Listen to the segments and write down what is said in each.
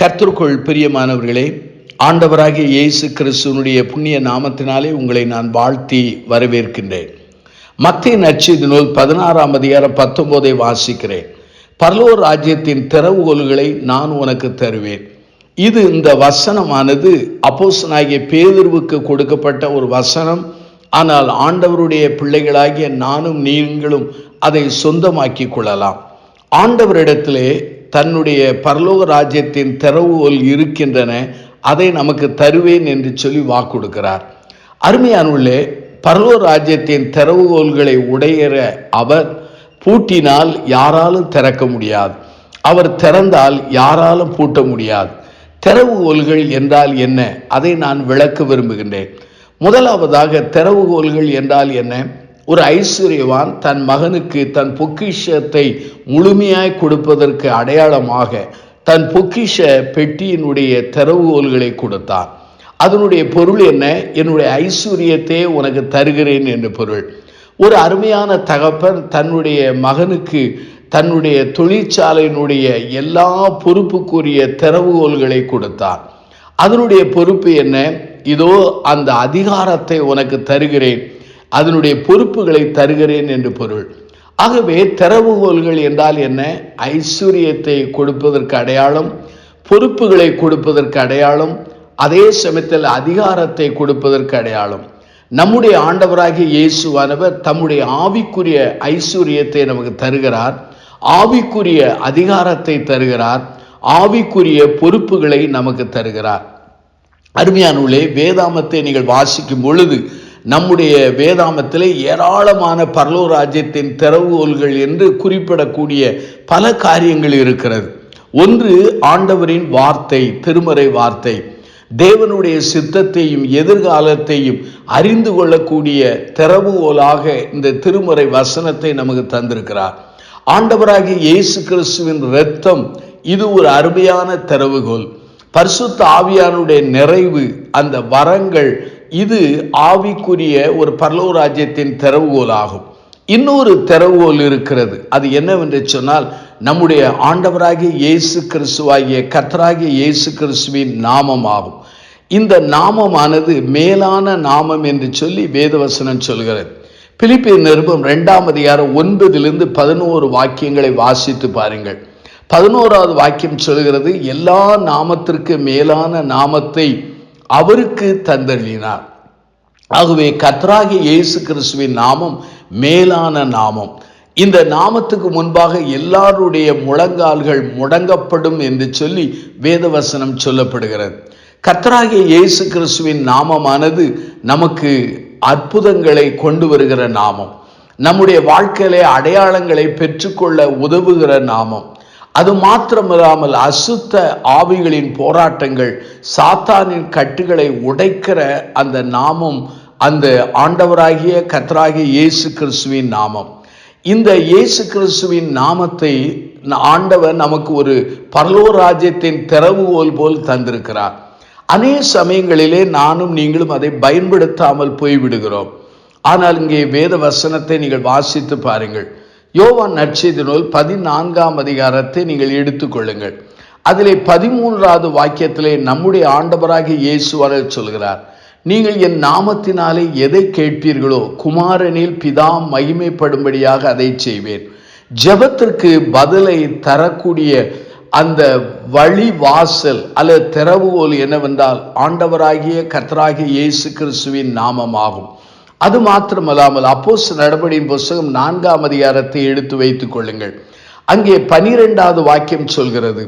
கர்த்தருக்குள் பிரியமானவர்களே, ஆண்டவராகிய இயேசு கிறிஸ்துவனுடைய புண்ணிய நாமத்தினாலே உங்களை நான் வாழ்த்தி வரவேற்கின்றேன். மத்தேயு நற்செய்தி நூல் 16ஆம் அதிகாரம் 19 வாசிக்கிறேன். பரலோக ராஜ்யத்தின் திறவுகோல்களை நான் உனக்கு தருவேன். இது இந்த வசனமானது அப்போஸ்தலனாகிய பேதுருவுக்கு கொடுக்கப்பட்ட ஒரு வசனம். ஆனால் ஆண்டவருடைய பிள்ளைகளாகிய நானும் நீங்களும் அதை சொந்தமாக்கி கொள்ளலாம். ஆண்டவரிடத்திலே தன்னுடைய பரலோக ராஜ்யத்தின் திறவுகோல் இருக்கின்றன, அதை நமக்கு தருவேன் என்று சொல்லி வாக்கு கொடுக்கிறார். அருமையானவர்களே, பரலோக ராஜ்யத்தின் திறவுகோல்களை உடையிற அவர் பூட்டினால் யாராலும் திறக்க முடியாது, அவர் திறந்தால் யாராலும் பூட்ட முடியாது. திறவுகோல்கள் என்றால் என்ன, அதை நான் விளக்க விரும்புகின்றேன். முதலாவதாக, திறவுகோல்கள் என்றால் என்ன? ஒரு ஐஸ்வர்யவான் தன் மகனுக்கு தன் பொக்கிஷத்தை முழுமையாய் கொடுப்பதற்கு அடையாளமாக தன் பொக்கிஷ பெட்டியினுடைய திறவுகோல்களை கொடுத்தார். அதனுடைய பொருள் என்ன? என்னுடைய ஐஸ்வர்யத்தை உனக்கு தருகிறேன் என்று பொருள். ஒரு அருமையான தகப்பன் தன்னுடைய மகனுக்கு தன்னுடைய தொழிற்சாலையினுடைய எல்லா பொறுப்புக்குரிய திறவுகோல்களை கொடுத்தார். அதனுடைய பொறுப்பு என்ன? இதோ அந்த அதிகாரத்தை உனக்கு தருகிறேன், அதனுடைய பொறுப்புகளை தருகிறேன் என்று பொருள். ஆகவே திறவுகோல்கள் என்றால் என்ன? ஐஸ்வர்யத்தை கொடுப்பதற்கு அடையாளம், பொறுப்புகளை கொடுப்பதற்கு அடையாளம், அதே சமயத்தில் அதிகாரத்தை கொடுப்பதற்கு அடையாளம். நம்முடைய ஆண்டவராகிய இயேசுவானவர் தம்முடைய ஆவிக்குரிய ஐஸ்வர்யத்தை நமக்கு தருகிறார், ஆவிக்குரிய அதிகாரத்தை தருகிறார், ஆவிக்குரிய பொறுப்புகளை நமக்கு தருகிறார். அருமையானவர்களே, வேதாமத்தை நீங்கள் வாசிக்கும் பொழுது நம்முடைய வேதாமத்திலே ஏராளமான பரலோக ராஜ்யத்தின் திறவுகோல்கள் என்று குறிப்பிடக்கூடிய பல காரியங்கள் இருக்கிறது. ஒன்று, ஆண்டவரின் வார்த்தை, திருமறை வார்த்தை. தேவனுடைய சித்தத்தையும் எதிர்காலத்தையும் அறிந்து கொள்ளக்கூடிய திறவுகோலாக இந்த திருமறை வசனத்தை நமக்கு தந்திருக்கிறார். ஆண்டவராகிய இயேசு கிறிஸ்துவின் இரத்தம், இது ஒரு அருமையான திறவுகோல். பரிசுத்த ஆவியானுடைய நிறைவு, அந்த வரங்கள், இது ஆவிக்குரிய ஒரு பரலோக ராஜ்யத்தின் திறவுகோல் ஆகும். இன்னொரு திறவுகோல் இருக்கிறது. அது என்னவென்று சொன்னால், நம்முடைய ஆண்டவராகிய இயேசு கிறிஸ்துவாகிய கர்த்தராகிய இயேசு கிறிஸ்துவின் நாமம் ஆகும். இந்த நாமமானது மேலான நாமம் என்று சொல்லி வேதவசனம் சொல்கிறது. பிலிப்பியர் நிருபம் 2ஆம் அதிகாரம் 9 - 11 வாக்கியங்களை வாசித்து பாருங்கள். 11வது வாக்கியம் சொல்கிறது, எல்லா நாமத்திற்கு மேலான நாமத்தை அவருக்கு தந்தளினார். ஆகவே கர்த்தராகிய இயேசு கிறிஸ்துவின் நாமம் மேலான நாமம். இந்த நாமத்துக்கு முன்பாக எல்லாருடைய முழங்கால்கள் முடங்கப்படும் என்று சொல்லி வேதவசனம் சொல்லப்படுகிறது. கர்த்தராகிய இயேசு கிறிஸ்துவின் நாமமானது நமக்கு அற்புதங்களை கொண்டு வருகிற நாமம், நம்முடைய வாழ்க்கையிலே அடையாளங்களை பெற்றுக்கொள்ள உதவுகிற நாமம். அது மாத்திரமில்லாமல் அசுத்த ஆவிகளின் போராட்டங்கள், சாத்தானின் கட்டுகளை உடைக்கிற அந்த நாமம் அந்த ஆண்டவராகிய கர்த்தராகிய இயேசு கிறிஸ்துவின் நாமம். இந்த இயேசு கிறிஸ்துவின் நாமத்தை ஆண்டவர் நமக்கு ஒரு பரலோக ராஜ்யத்தின் திறவுகோல் போல் தந்திருக்கிறார். அநேக சமயங்களிலே நானும் நீங்களும் அதை பயன்படுத்தாமல் போய்விடுகிறோம். ஆனால் இங்கே வேத வசனத்தை நீங்கள் வாசித்து பாருங்கள். யோவான் நற்செய்தி நூல் 14ஆம் அதிகாரத்தை நீங்கள் எடுத்துக்கொள்ளுங்கள். அதிலே 13வது வாக்கியத்திலே நம்முடைய ஆண்டவராகிய இயேசுவானவர் சொல்கிறார், நீங்கள் என் நாமத்தினாலே எதை கேட்பீர்களோ குமாரனில் பிதா மகிமைப்படும்படியாக அதை செய்வேன். ஜெபத்திற்கு பதிலை தரக்கூடிய அந்த வழி வாசல் அல்லது திறவுகோல் என்னவென்றால் ஆண்டவராகிய கர்த்தராகிய இயேசு கிறிஸ்துவின் நாமமாகும். அது மாத்திரமல்லாமல் அப்போஸ்தலர் நடபடியின் புத்தகம் 4ஆம் அதிகாரத்தை எடுத்து வைத்துக் கொள்ளுங்கள். அங்கே 12வது வாக்கியம் சொல்கிறது,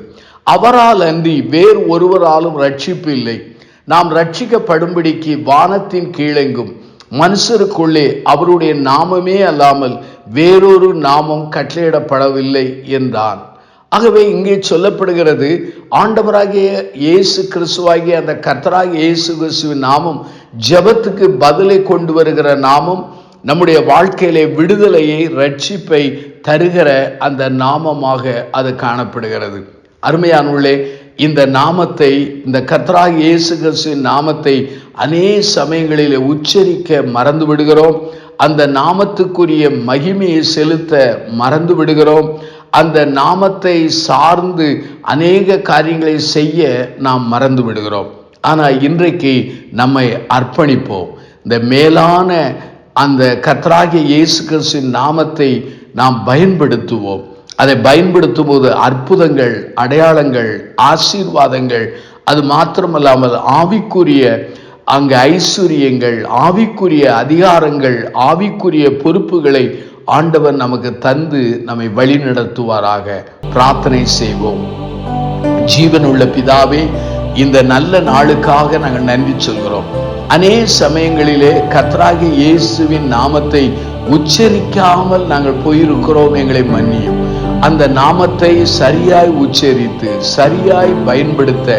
அவரால் அன்றி வேறு ஒருவராலும் ரட்சிப்பு இல்லை, நாம் ரட்சிக்கப்படும்படிக்கு வானத்தின் கீழெங்கும் மனுஷருக்குள்ளே அவருடைய நாமமே அல்லாமல் வேறொரு நாமம் கட்டளையிடப்படவில்லை என்றான். ஆகவே இங்கே சொல்லப்படுகிறது, ஆண்டவராகிய இயேசு கிறிஸ்துவாகிய அந்த கர்த்தராகிய இயேசு கிறிஸ்துவின் நாமம் ஜெபத்துக்கு பதிலை கொண்டு வருகிற நாமம், நம்முடைய வாழ்க்கையிலே விடுதலையை, ரட்சிப்பை தருகிற அந்த நாமமாக அது காணப்படுகிறது. அருமையானவர்களே, இந்த நாமத்தை, இந்த கர்த்தராகிய இயேசு கிறிஸ்துவின் நாமத்தை அநேக சமயங்களிலே உச்சரிக்க மறந்து விடுகிறோம். அந்த நாமத்துக்குரிய மகிமையை செலுத்த மறந்து விடுகிறோம். அந்த நாமத்தை சார்ந்து அநேக காரியங்களை செய்ய நாம் மறந்து விடுகிறோம். ஆனால் இன்றைக்கு நம்மை அர்ப்பணிப்போம். இந்த மேலான அந்த கர்த்தராகிய இயேசு கிறிஸ்துவின் நாமத்தை நாம் பயன்படுத்துவோம். அதை பயன்படுத்தும் போது அற்புதங்கள், அடையாளங்கள், ஆசீர்வாதங்கள், அது மாத்திரமல்லாமல் ஆவிக்குரிய அங்கு ஐஸ்வர்யங்கள், ஆவிக்குரிய அதிகாரங்கள், ஆவிக்குரிய பொறுப்புகளை ஆண்டவர் நமக்கு தந்து நம்மை வழி நடத்துவாராக. பிரார்த்தனை செய்வோம். ஜீவனுள்ள பிதாவே, இந்த நல்ல நாளுக்காக நாங்கள் நன்றி சொல்கிறோம். அநேக சமயங்களிலே கர்த்தராகிய இயேசுவின் நாமத்தை உச்சரிக்காமல் நாங்கள் போயிருக்கிறோம், எங்களை மன்னியும். அந்த நாமத்தை சரியாய் உச்சரித்து சரியாய் பயன்படுத்த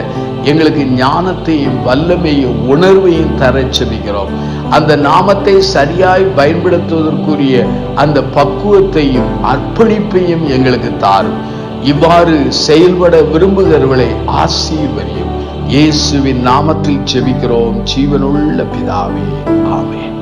எங்களுக்கு ஞானத்தையும் வல்லமையும் உணர்வையும் தர செபிக்கிறோம். அந்த நாமத்தை சரியாய் பயன்படுத்துவதற்குரிய அந்த பக்குவத்தையும் அர்ப்பணிப்பையும் எங்களுக்கு தாரும். இவ்வாறு செயல்பட விரும்புகிறவர்களை ஆசீர்வதியும். இயேசுவின் நாமத்தில் செபிக்கிறோம் ஜீவனுள்ள பிதாவே, ஆமென்.